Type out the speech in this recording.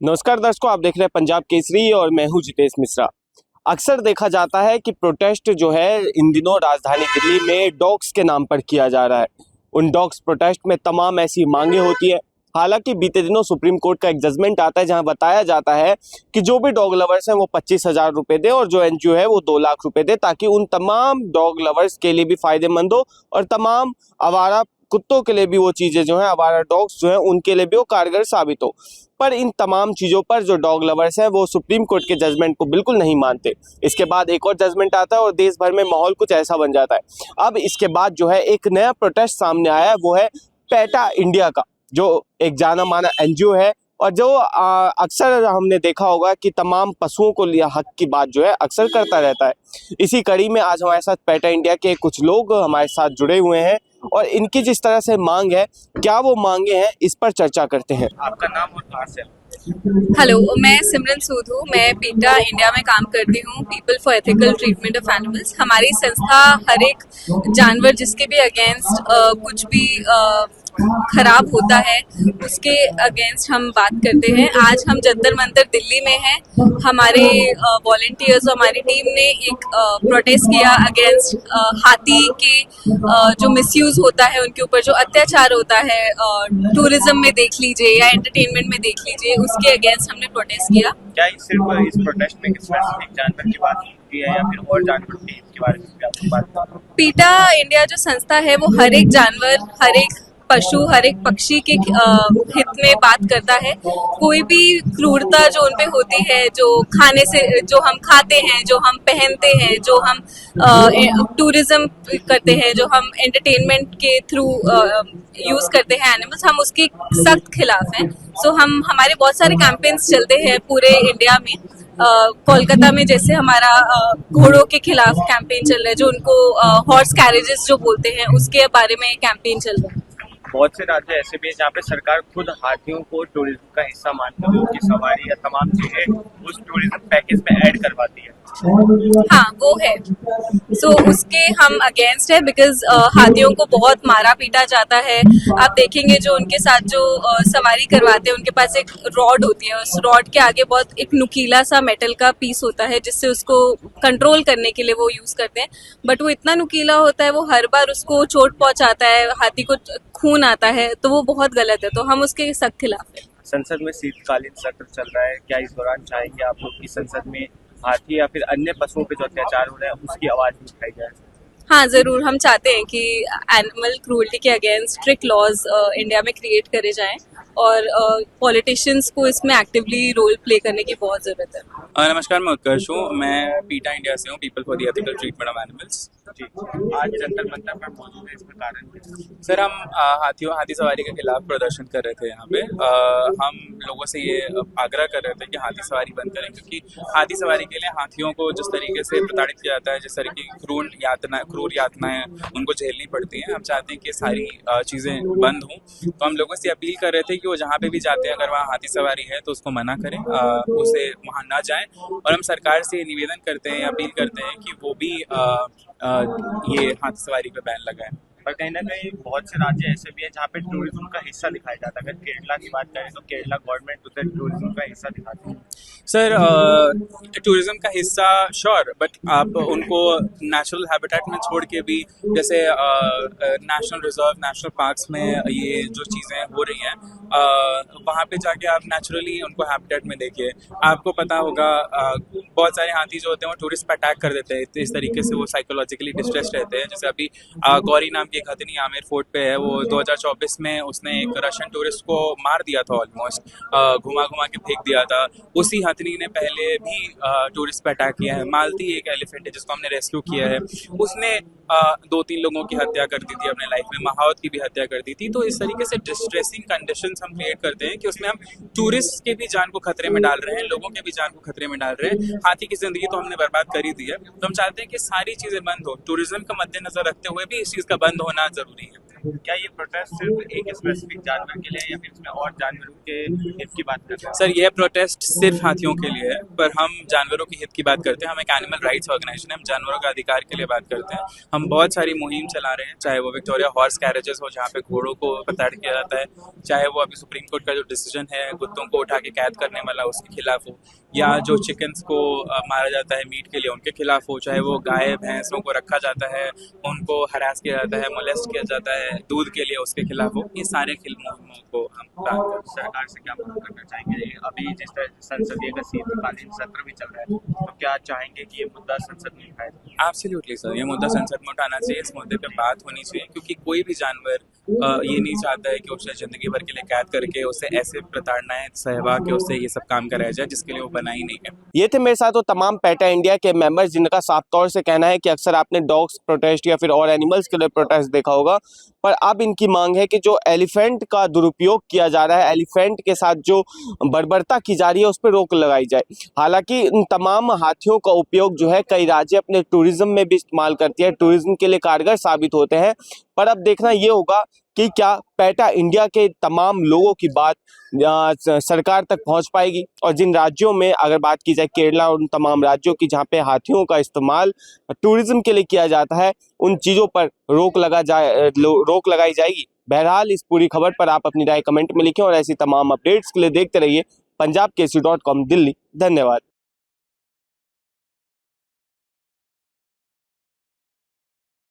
नमस्कार दर्शकों, आप देख रहे हैं पंजाब केसरी और मैं हूं जितेश मिश्रा। अक्सर देखा जाता है कि प्रोटेस्ट जो है इन दिनों राजधानी दिल्ली में डॉग्स के नाम पर किया जा रहा है। उन डॉग्स प्रोटेस्ट में तमाम ऐसी मांगे होती है। हालांकि बीते दिनों सुप्रीम कोर्ट का एक जजमेंट आता है जहां बताया जाता है कि जो भी डॉग लवर्स हैं वो 25,000 रुपये दे और जो एनजीओ है वो 2 लाख रुपए दे, ताकि उन तमाम डॉग लवर्स के लिए भी फायदेमंद हो और तमाम आवारा कुत्तों के लिए भी वो चीज़ें जो हैं, आवारा डॉग्स जो हैं उनके लिए भी वो कारगर साबित हो। पर इन तमाम चीज़ों पर जो डॉग लवर्स हैं वो सुप्रीम कोर्ट के जजमेंट को बिल्कुल नहीं मानते। इसके बाद एक और जजमेंट आता है और देश भर में माहौल कुछ ऐसा बन जाता है। अब इसके बाद जो है एक नया प्रोटेस्ट सामने आया है, वो है पैटा इंडिया का, जो एक जाना माना एनजीओ है और जो अक्सर हमने देखा होगा कि तमाम पशुओं को लिया हक की बात जो है अक्सर करता रहता है। इसी कड़ी में आज हमारे साथ पैटा इंडिया के कुछ लोग हमारे साथ जुड़े हुए हैं और इनकी जिस तरह से मांग है, क्या वो मांगे हैं, इस पर चर्चा करते हैं। आपका नाम और कहाँ से? हेलो, मैं सिमरन सूद हूँ। मैं पीटा इंडिया में काम करती हूँ, people for ethical treatment of animals. हमारी संस्था हर एक जानवर जिसके भी अगेंस्ट कुछ भी खराब होता है उसके अगेंस्ट हम बात करते हैं। आज हम जंतर मंतर दिल्ली में हैं। हमारे वॉलंटियर्स और हमारी टीम ने एक प्रोटेस्ट किया अगेंस्ट हाथी के जो मिसयूज होता है, उनके ऊपर जो अत्याचार होता है, टूरिज्म में देख लीजिए या एंटरटेनमेंट में देख लीजिए, उसके अगेंस्ट हमने प्रोटेस्ट किया। क्या सिर्फ इस प्रोटेस्ट में स्पेसिफिक जानवर की बात होती है या फिर और जानवर के बारे में भी आपको बात करते हैं? पीटा इंडिया जो संस्था है वो हर एक जानवर, हर एक पशु, हर एक पक्षी के हित में बात करता है। कोई भी क्रूरता जो उनपे होती है, जो खाने से, जो हम खाते हैं, जो हम पहनते हैं, जो हम टूरिज्म करते हैं, जो हम एंटरटेनमेंट के थ्रू यूज करते हैं एनिमल्स, हम उसके सख्त खिलाफ हैं। सो हमारे बहुत सारे कैंपेन्स चलते हैं पूरे इंडिया में। कोलकाता में जैसे हमारा घोड़ों के खिलाफ कैंपेन चल रहा है, जो उनको हॉर्स कैरेजेस जो बोलते हैं, उसके बारे में कैंपेन चल रहा है। बहुत से राज्य ऐसे भी हैं जहाँ पे सरकार खुद हाथियों को टूरिज्म का हिस्सा मानकर उनकी सवारी या तमाम चीजें उस टूरिज्म पैकेज में ऐड करवाती है। हाँ, वो है। सो उसके हम अगेंस्ट है, बिकॉज हाथियों को बहुत मारा पीटा जाता है। आप देखेंगे जो उनके साथ जो सवारी करवाते हैं, उनके पास एक रॉड होती है, उस रॉड के आगे बहुत एक नुकीला सा मेटल का पीस होता है जिससे उसको कंट्रोल करने के लिए वो यूज करते हैं। बट वो इतना नुकीला होता है, वो हर बार उसको चोट पहुंचाता है, हाथी को खून आता है, तो वो बहुत गलत है। तो हम उसके सख्त खिलाफ है। संसद में शीतकालीन सत्र चल रहा है, क्या इस दौरान चाहेंगे आप लोग की संसद में हाथी या फिर अन्य पशुओं पे जो अत्याचार हो रहा है उसकी आवाज भी उठाई जाए? हाँ, जरूर। हम चाहते हैं कि एनिमल क्रूरल्टी के अगेंस्ट स्ट्रिक्ट लॉज इंडिया में क्रिएट करे जाएं और पॉलिटिशियंस को इसमें एक्टिवली रोल प्ले करने की बहुत जरूरत है। नमस्कार, मैं उत्कर्ष हूँ। मैं पीटा इंडिया से हूँ, people for the ethical treatment of animals. जी, आज जंतर मंतर पर मौजूद है, इसका कारण? सर, हम हाथी सवारी के खिलाफ प्रदर्शन कर रहे थे यहाँ पे। हम लोगों से ये आग्रह कर रहे थे कि हाथी सवारी बंद करें, क्योंकि हाथी सवारी के लिए हाथियों को जिस तरीके से प्रताड़ित किया जाता है, जिस तरह की क्रूर यातनाएं उनको झेलनी पड़ती हैं, हम चाहते हैं कि सारी चीज़ें बंद हों। तो हम लोगों से अपील कर रहे थे कि वो जहाँ पे भी जाते हैं, अगर वहाँ हाथी सवारी है तो उसको मना करें, उसे वहाँ ना जाएं। और हम सरकार से निवेदन करते हैं, अपील करते हैं कि वो भी ये हाथी सवारी पे बैन लगाएं। पर कहीं ना कहीं बहुत से राज्य ऐसे भी हैं जहाँ पे टूरिज्म का हिस्सा दिखाया जाता है। अगर केरला की बात करें तो केरला गवर्नमेंट उसे टूरिज्म का हिस्सा दिखाती है। सर, टूरिज्म का हिस्सा श्योर, बट आप उनको नेचुरल हैबिटेट में छोड़ के भी, जैसे नेशनल रिजर्व, नेशनल पार्क्स में ये जो चीज़ें हो रही हैं, वहाँ पे जाके आप नेचुरली उनको हैबिटेट में देखिए। आपको पता होगा बहुत सारे हाथी जो होते हैं वो टूरिस्ट पर अटैक कर देते हैं, इस तरीके से वो साइकोलॉजिकली डिस्ट्रेस रहते हैं। जैसे अभी गौरी नाम की एक हथिनी आमेर फोर्ट पे है, वो 2024 में उसने एक रशियन टूरिस्ट को मार दिया था, ऑलमोस्ट घुमा घुमा के फेंक दिया था। उसी हथिनी ने पहले भी टूरिस्ट पे अटैक किया है। मालती एक एलिफेंट है जिसको हमने रेस्क्यू किया है, उसने 2-3 लोगों की हत्या कर दी थी अपने लाइफ में, महावत की भी हत्या कर दी थी। तो इस तरीके से डिस्ट्रेसिंग कंडीशंस हम क्रिएट करते हैं कि उसमें हम टूरिस्ट के भी जान को खतरे में डाल रहे हैं, लोगों के भी जान को खतरे में डाल रहे हैं। हाथी की जिंदगी तो हमने बर्बाद कर ही दी है। तो हम चाहते हैं कि सारी चीजें बंद हो। टूरिज्म का मद्देनजर रखते हुए भी इस चीज का बंद होना जरूरी है। क्या ये प्रोटेस्ट सिर्फ एक स्पेसिफिक जानवर के लिए या फिर इसमें और जानवरों के हित की बात करते हैं? सर, यह प्रोटेस्ट सिर्फ हाथियों के लिए है, पर हम जानवरों के हित की बात करते हैं। हम एक एनिमल राइट्स ऑर्गेनाइजेशन है, हम जानवरों के अधिकार के लिए बात करते हैं। हम बहुत सारी मुहिम चला रहे हैं, चाहे वो विक्टोरिया हॉर्स कैरेजेस हो जहाँ पे घोड़ों को प्रताड़ित किया जाता है, चाहे वो अभी सुप्रीम कोर्ट का जो डिसीजन है कुत्तों को उठा के कैद करने वाला उसके खिलाफ हो, या जो चिकन्स को मारा जाता है मीट के लिए उनके खिलाफ हो, चाहे वो गाय भैंसों को रखा जाता है, उनको हरास किया जाता है, मोलेस्ट किया जाता है दूध के लिए, उसके खिलाफ हो। ये सारे मुहिमों को हम सरकार से क्या मांग करना चाहेंगे? अभी जिस तरह संसदीय का शीतकालीन सत्र भी चल रहा है, तो क्या चाहेंगे कि ये मुद्दा संसद में उठाया जाए? एब्सोल्युटली सर, ये मुद्दा संसद में उठाना चाहिए, इस मुद्दे पे बात होनी चाहिए, क्योंकि कोई भी जानवर ये नहीं चाहता है कि उसे जिंदगी भर के लिए कैद करके उसे ऐसे प्रताड़नाएं सहवा के उससे ये सब काम कराया जाए जिसके लिए वो बना ही नहीं है। ये थे मेरे साथ वो तमाम पैटा इंडिया के मेंबर्स जिनका साफ तौर से कहना है कि अक्सर आपने डॉग्स प्रोटेस्ट या फिर और एनिमल्स के लिए प्रोटेस्ट देखा होगा, पर अब इनकी मांग है कि जो एलिफेंट का दुरुपयोग किया जा रहा है, एलिफेंट के साथ जो बर्बरता की जा रही है, उस पर रोक लगाई जाए। हालांकि इन तमाम हाथियों का उपयोग जो है कई राज्य अपने टूरिज्म में भी इस्तेमाल करती है, टूरिज्म के लिए कारगर साबित होते हैं, पर अब देखना ये होगा कि क्या पैटा इंडिया के तमाम लोगों की बात सरकार तक पहुंच पाएगी। और जिन राज्यों में अगर बात की जाए केरला और उन तमाम राज्यों की जहां पे हाथियों का इस्तेमाल टूरिज्म के लिए किया जाता है, उन चीज़ों पर रोक लगाई जाएगी। बहरहाल इस पूरी खबर पर आप अपनी राय कमेंट में लिखें और ऐसी तमाम अपडेट्स के लिए देखते रहिए पंजाबकेसरी.com दिल्ली। धन्यवाद।